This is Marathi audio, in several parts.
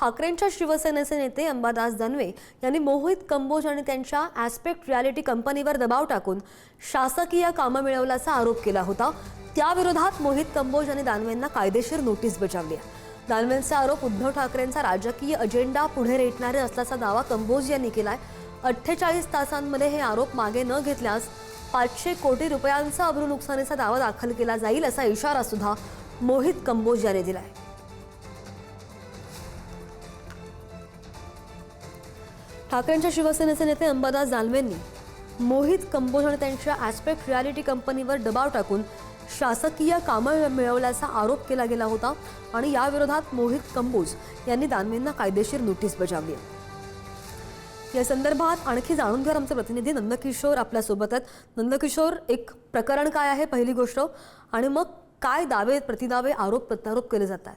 ठाकरेंच्या शिवसेनेचे नेते अंबादास दानवे यांनी मोहित कंबोज आणि त्यांच्या ॲस्पेक्ट रियालिटी कंपनीवर दबाव टाकून शासकीय कामं मिळवल्याचा आरोप केला होता। त्याविरोधात मोहित कंबोज आणि दानवेंना कायदेशीर नोटीस बजावली आहे। दानवेंचा आरोप उद्धव ठाकरेंचा राजकीय अजेंडा पुढे रेटणारे असल्याचा दावा कंबोज यांनी केलाय। 48 तासांमध्ये हे आरोप मागे न घेतल्यास 500 कोटी रुपयांचा अब्रू नुकसानीचा दावा दाखल केला जाईल असा इशारा सुद्धा मोहित कंबोज यांनी दिलाय। ठाकरेंच्या शिवसेनेचे नेते अंबादास दानवेंनी मोहित कंबोज आणि त्यांच्या ॲस्पेक्ट रियालिटी कंपनीवर दबाव टाकून शासकीय कामं मिळवल्याचा आरोप केला गेला होता आणि या विरोधात मोहित कंबोज यांनी दानवेंना कायदेशीर नोटीस बजावली आहे। या संदर्भात आणखी जाणून घेणार आमचे प्रतिनिधी नंदकिशोर आपल्या सोबत आहेत। नंदकिशोर, एक प्रकरण काय आहे पहिली गोष्ट, आणि मग काय दावे प्रतिदावे आरोप प्रत्यारोप केले जात आहेत?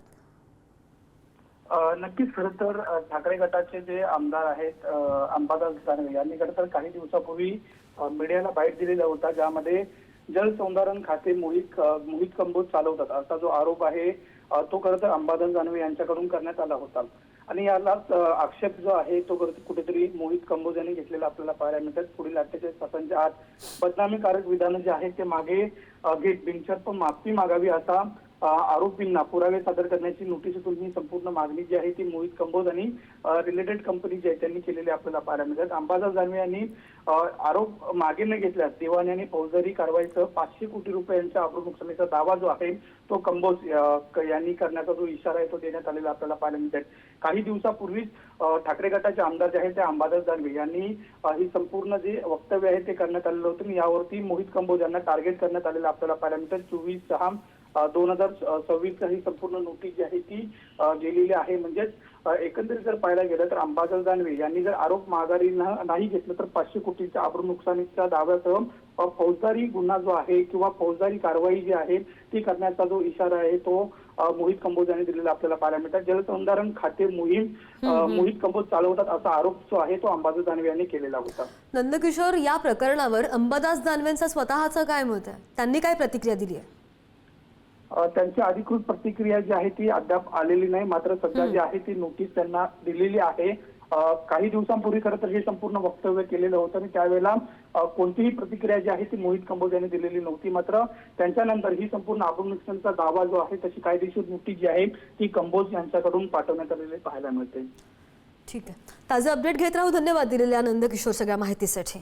नक्कीच खरं तर ठाकरे गटाचे जे आमदार आहेत अंबादास दानवे यांनी खरं तर काही दिवसापूर्वी मीडियाला बाईट दिलेला होता, ज्यामध्ये जलसंधारण खाते मोहित कंबोज चालवतात असा जो आरोप आहे तो खरं तर अंबादास दानवे यांच्याकडून करण्यात आला होता। आणि यालाच आक्षेप जो आहे तो कुठेतरी मोहित कंबोज यांनी घेतलेला आपल्याला पाहायला मिळतात। पुढील 48 तासांच्या आत बदनामीकारक विधान जे आहे ते मागे घेत बिनशर्त माफी मागावी असा आरोपींना पुरावे सादर करण्याची नोटीसीतून ही संपूर्ण मागणी जी आहे ती मोहित कंबोज आणि रिलेटेड कंपनी जी आहे त्यांनी केलेली आपल्याला पाहायला मिळतात। अंबादास दानवे यांनी आरोप मागे न घेतल्यास दिवाणी आणि फौजदारी कारवाईसह 500 कोटी रुपयांच्या अब्रू नुकसानीचा दावा जो आहे तो कंबोज यांनी करण्याचा जो इशारा आहे तो देण्यात आलेला आपल्याला पाहायला मिळतात। काही दिवसापूर्वीच ठाकरे गटाचे आमदार जे आहेत ते अंबादास दानवे यांनी ही संपूर्ण जे वक्तव्य आहे ते करण्यात आलेलं होतं। यावरती मोहित कंबोज यांना टार्गेट करण्यात आलेलं आपल्याला पाहायला मिळतात। 24/6/2026 ही संपूर्ण नोटीस जी आहे ती गेलेली आहे। म्हणजेच एकंदरीत जर पाहायला गेलं तर अंबादास दानवे यांनी जर आरोप माघारी नाही घेतलं तर 500 कोटीच्या अब्रू नुकसानीच्या दाव्यासह फौजदारी गुन्हा जो आहे किंवा फौजदारी कारवाई जी आहे ती करण्याचा जो इशारा आहे तो मोहित कंबोज यांनी दिलेला आपल्याला पाहायला मिळतात। जलसंधारण खाते मोहित कंबोज चालवतात असा आरोप जो आहे तो अंबादास दानवे यांनी केलेला होता। नंदकिशोर, या प्रकरणावर अंबादास दानवेंचं स्वतःचं काय मत आहे? त्यांनी काय प्रतिक्रिया दिली आहे? त्यांची अधिकृत प्रतिक्रिया जी आहे ती अद्याप आलेली नाही, मात्र सध्या जी आहे ती नोटीस त्यांना दिलेली आहे। काही दिवसांपूर्वी खरं तर हे संपूर्ण वक्तव्य केलेलं होतं आणि त्यावेळेला कोणतीही प्रतिक्रिया जी आहे ती मोहित कंबोज यांनी दिलेली नव्हती। मात्र त्यांच्यानंतर ही संपूर्ण अब्रू नुकसानीचा दावा जो आहे तशी कायदेशीर नोटीस जी आहे ती कंबोज यांच्याकडून पाठवण्यात आलेली पाहायला मिळते। ठीक आहे, ताजे अपडेट घेत राहू। धन्यवाद दिलेल्या नंदकिशोर सगळ्या माहितीसाठी।